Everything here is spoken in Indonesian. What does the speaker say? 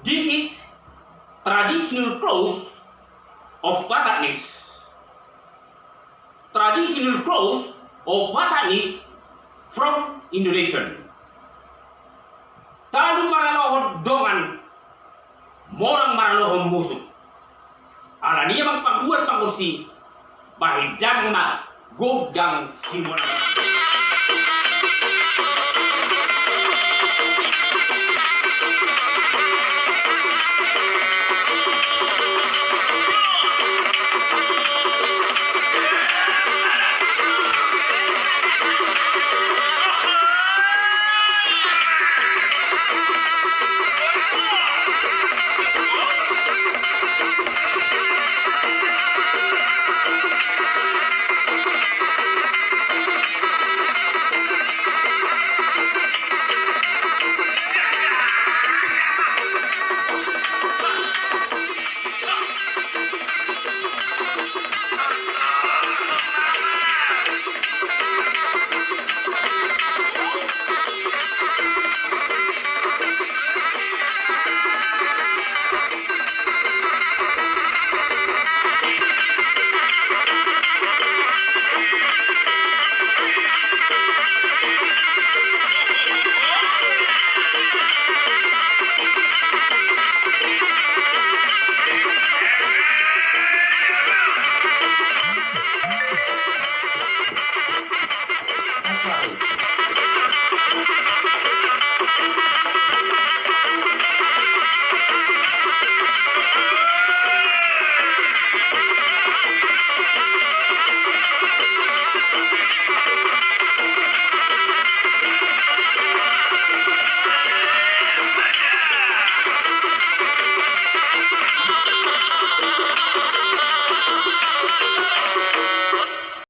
This is traditional clothes of Batanes. Traditional clothes of Batanes from Indonesia. Talu maralohon dongan morang maralohon musuh. Ala niya magpagbuhat pangkursi bahid jang na godang simula.